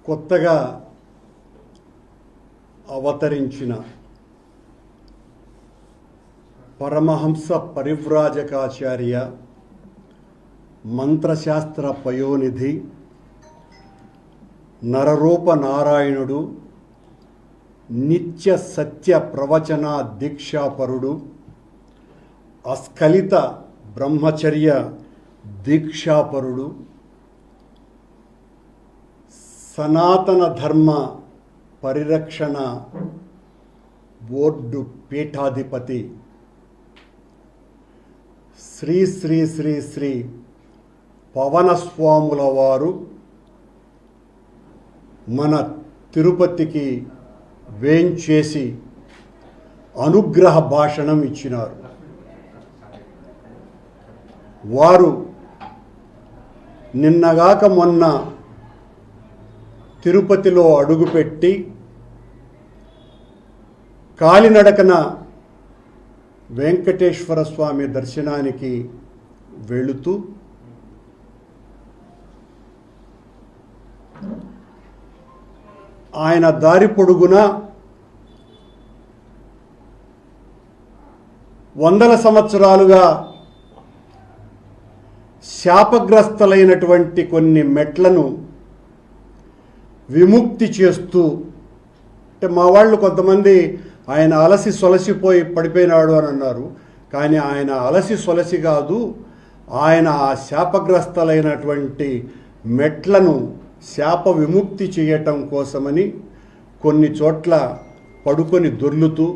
కొత్తగా అవతరించిన పరమహంస పరివ్రాజకాచార్య మంత్రశాస్త్ర పయోనిధి నరరూప నారాయణుడు నిత్య సత్య ప్రవచన దీక్షాపరుడు అస్ఖలిత బ్రహ్మచర్య దీక్షాపరుడు సనాతన ధర్మ పరిరక్షణ బోర్డు పీఠాధిపతి శ్రీ శ్రీ శ్రీ శ్రీ పవనస్వాముల వారు మన తిరుపతికి వేంచేసి అనుగ్రహ భాషణం ఇచ్చినారు. వారు నిన్నగాక మొన్న తిరుపతిలో అడుగుపెట్టి కాలినడకన వెంకటేశ్వర స్వామి దర్శనానికి వెళుతూ ఆయన దారి పొడుగున వందల సంవత్సరాలుగా శాపగ్రస్తలైనటువంటి కొన్ని మెట్లను విముక్తి చేస్తూ, అంటే మా వాళ్ళు కొంతమంది ఆయన అలసి సొలసిపోయి పడిపోయినాడు అని అన్నారు. కానీ ఆయన అలసి సొలసి కాదు, ఆయన ఆ శాపగ్రస్తలైనటువంటి మెట్లను శాప విముక్తి చేయటం కోసమని కొన్ని చోట్ల పడుకొని దొర్లుతూ,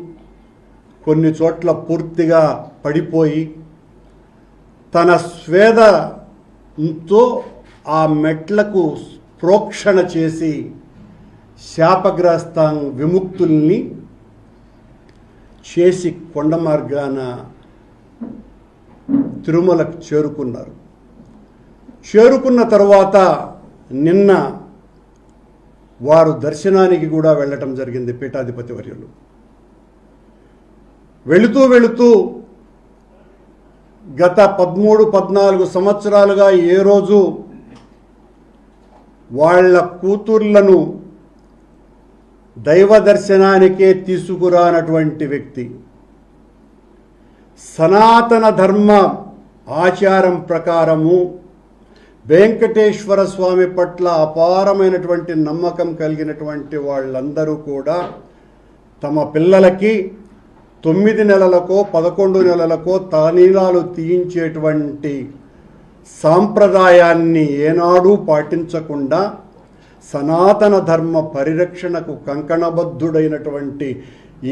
కొన్ని చోట్ల పూర్తిగా పడిపోయి తన స్వేదంతో ఆ మెట్లకు ప్రోక్షణ చేసి శాపగ్రస్త విముక్తుల్ని చేసి కొండ మార్గాన తిరుమలకు చేరుకున్నారు. చేరుకున్న తరువాత నిన్న వారు దర్శనానికి కూడా వెళ్ళటం జరిగింది. పీఠాధిపతి వర్యులు వెళుతూ గత 13-14 సంవత్సరాలుగా ఏ రోజు వాళ్ళ కూతుర్లను దైవ దర్శనానికే తీసుకురానటువంటి వ్యక్తి, సనాతన ధర్మ ఆచారం ప్రకారము వెంకటేశ్వర స్వామి పట్ల అపారమైనటువంటి నమ్మకం కలిగినటువంటి వాళ్ళందరూ కూడా తమ పిల్లలకి 9 నెలలకో 11 నెలలకో తలనీలాలు తీయించేటువంటి సాంప్రదాయాన్ని ఏనాడూ పాటించకుండా సనాతన ధర్మ పరిరక్షణకు కంకణబద్ధుడైనటువంటి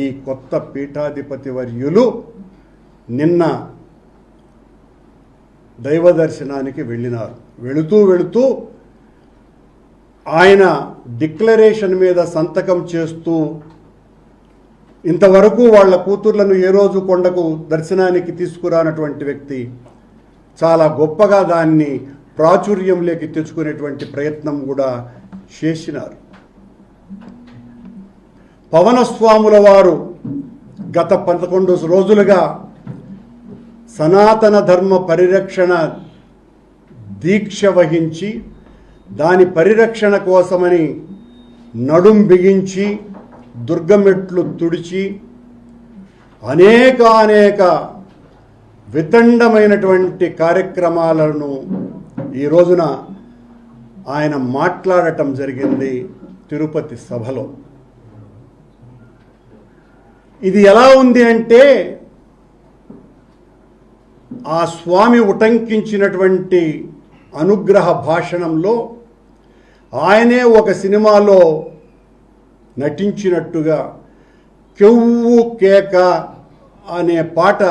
ఈ కొత్త పీఠాధిపతి వర్యులు నిన్న దైవ దర్శనానికి వెళ్ళినారు. వెళుతూ ఆయన డిక్లరేషన్ మీద సంతకం చేస్తూ, ఇంతవరకు వాళ్ళ కూతుర్లను ఏ రోజు కొండకు దర్శనానికి తీసుకురానటువంటి వ్యక్తి చాలా గొప్పగా దాన్ని ప్రాచుర్యంలోకి తెచ్చుకునేటువంటి ప్రయత్నం కూడా చేసినారు. పవనస్వాముల వారు గత 11 రోజులుగా సనాతన ధర్మ పరిరక్షణ దీక్ష వహించి దాని పరిరక్షణ కోసమని నడుం బిగించి దుర్గమెట్లు తుడిచి అనేక వితండమైనటువంటి కార్యక్రమాలను ఈ రోజున ఆయన మాట్లాడటం జరిగింది తిరుపతి సభలో. ఇది ఎలా ఉంది అంటే, ఆ స్వామి ఉటంకించినటువంటి అనుగ్రహ భాషణంలో ఆయనే ఒక సినిమాలో నటించినట్టుగా కెవ్వు కేక అనే పాట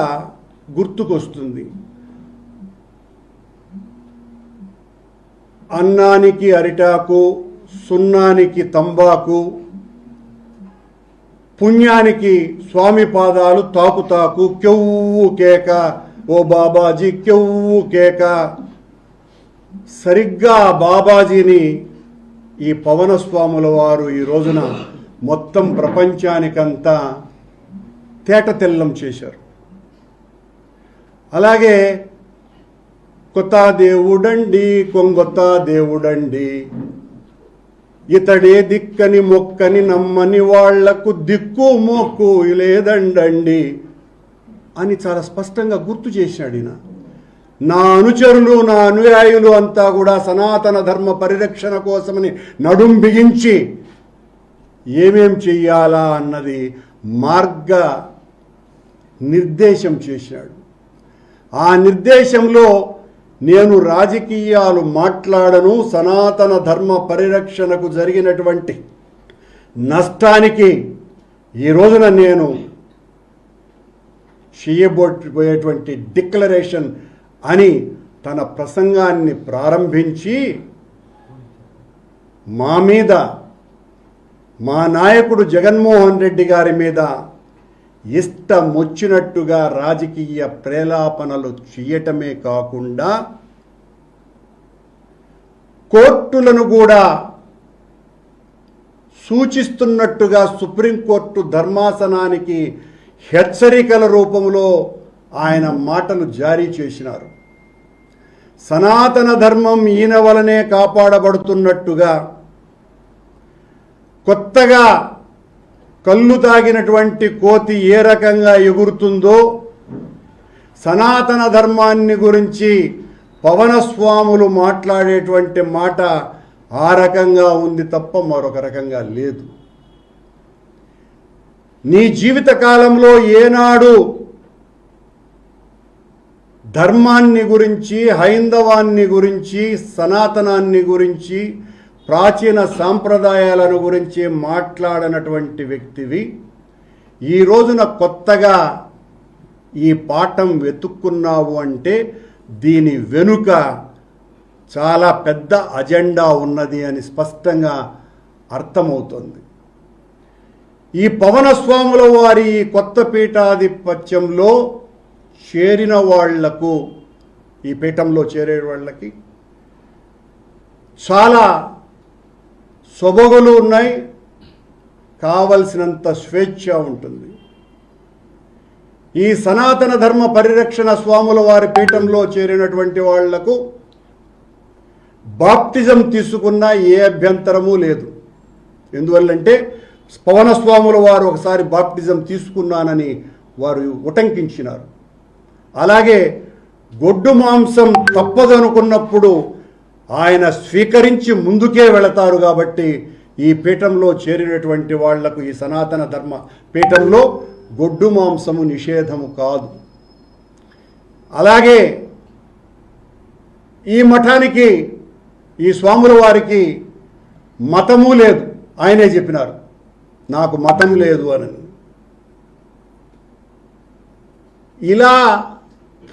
గుర్తుకొస్తుంది. అన్నానికి అరిటాకు, సున్నానికి తంబాకు, పుణ్యానికి స్వామి పాదాలు తాకు కెవ్వు కేక, ఓ బాబాజీ కెవ్వు కేక. సరిగ్గా బాబాజీని ఈ పవనస్వాముల వారు ఈ రోజున మొత్తం ప్రపంచానికంతా తేటతెల్లం చేశారు. అలాగే కొత్త దేవుడండి కొంగొత్త దేవుడండి, ఇతడే దిక్కని మొక్కని నమ్మని వాళ్లకు దిక్కు మొక్కు లేదండండి అని చాలా స్పష్టంగా గుర్తు చేశాడు ఈయన. నా అనుచరులు, నా అనుయాయులు అంతా కూడా సనాతన ధర్మ పరిరక్షణ కోసమని నడుం బిగించి ఏమేం చెయ్యాలా అన్నది మార్గ నిర్దేశం చేశాడు. ఆ నిర్దేశంలో నేను రాజకీయాలు మాట్లాడను, సనాతన ధర్మ పరిరక్షణకు జరిగినటువంటి నష్టానికి ఈ రోజున నేను చేయబోయేటువంటి డిక్లరేషన్ అని తన ప్రసంగాన్ని ప్రారంభించి మా మీద, మా నాయకుడు జగన్మోహన్ రెడ్డి గారి మీద ఇష్టమొచ్చినట్టుగా రాజకీయ ప్రేలాపనలు చేయటమే కాకుండా కోర్టులను కూడా సూచిస్తున్నట్టుగా సుప్రీంకోర్టు ధర్మాసనానికి హెచ్చరికల రూపంలో ఆయన మాటలు జారీ చేసినారు. సనాతన ధర్మం ఈయన వలనే కాపాడబడుతున్నట్టుగా, కొత్తగా కళ్ళు తాగినటువంటి కోతి ఏ రకంగా ఎగురుతుందో సనాతన ధర్మాన్ని గురించి పవనస్వాములు మాట్లాడేటువంటి మాట ఆ రకంగా ఉంది తప్ప మరొక రకంగా లేదు. నీ జీవిత కాలంలో ఏనాడు ధర్మాన్ని గురించి, హైందవాన్ని గురించి, సనాతనాన్ని గురించి, ప్రాచీన సాంప్రదాయాలను గురించి మాట్లాడనటువంటి వ్యక్తివి ఈ రోజున కొత్తగా ఈ పాఠం వెతుక్కున్నావు అంటే దీని వెనుక చాలా పెద్ద అజెండా ఉన్నది అని స్పష్టంగా అర్థమవుతుంది. ఈ పవనస్వాముల వారి కొత్త పీఠాధిపత్యంలో చేరిన వాళ్లకు, ఈ పీఠంలో చేరే వాళ్ళకి చాలా సొబగులు ఉన్నాయి, కావలసినంత స్వేచ్ఛ ఉంటుంది. ఈ సనాతన ధర్మ పరిరక్షణ స్వాముల వారి పీఠంలో చేరినటువంటి వాళ్లకు బాప్తిజం తీసుకున్న ఏ అభ్యంతరము లేదు. ఎందువల్లంటే పవనస్వాముల వారు ఒకసారి బాప్తిజం తీసుకున్నానని వారు ఉటంకించినారు. అలాగే గొడ్డు మాంసం తప్పదనుకున్నప్పుడు ఆయన స్వీకరించి ముందుకే వెళతారు. కాబట్టి ఈ పీఠంలో చేరినటువంటి వాళ్లకు, ఈ సనాతన ధర్మ పీఠంలో గొడ్డు మాంసము నిషేధము కాదు. అలాగే ఈ మఠానికి, ఈ స్వాముల వారికి మతము లేదు. ఆయనే చెప్పినారు, నాకు మతం లేదు అని. ఇలా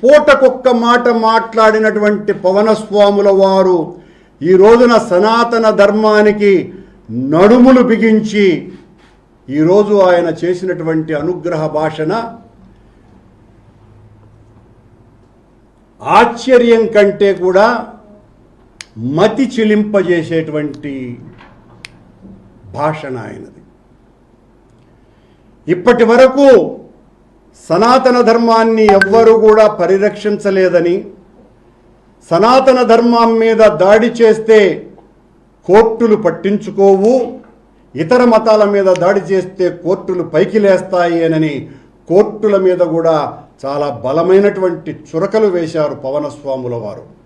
పూటకొక్క మాట మాట్లాడినటువంటి పవనస్వాముల వారు ఈ రోజున సనాతన ధర్మానికి నడుములు బిగించి ఈరోజు ఆయన చేసినటువంటి అనుగ్రహ భాషణ ఆశ్చర్యం కంటే కూడా మతి చిలింపజేసేటువంటి భాషణ ఆయనది. ఇప్పటి వరకు సనాతన ధర్మాన్ని ఎవ్వరూ కూడా పరిరక్షించలేదని, సనాతన ధర్మం మీద దాడి చేస్తే కోర్టులు పట్టించుకోవు, ఇతర మతాల మీద దాడి చేస్తే కోర్టులు పైకి లేస్తాయి అని కోర్టుల మీద కూడా చాలా బలమైనటువంటి చురకలు వేశారు పవనస్వాముల వారు.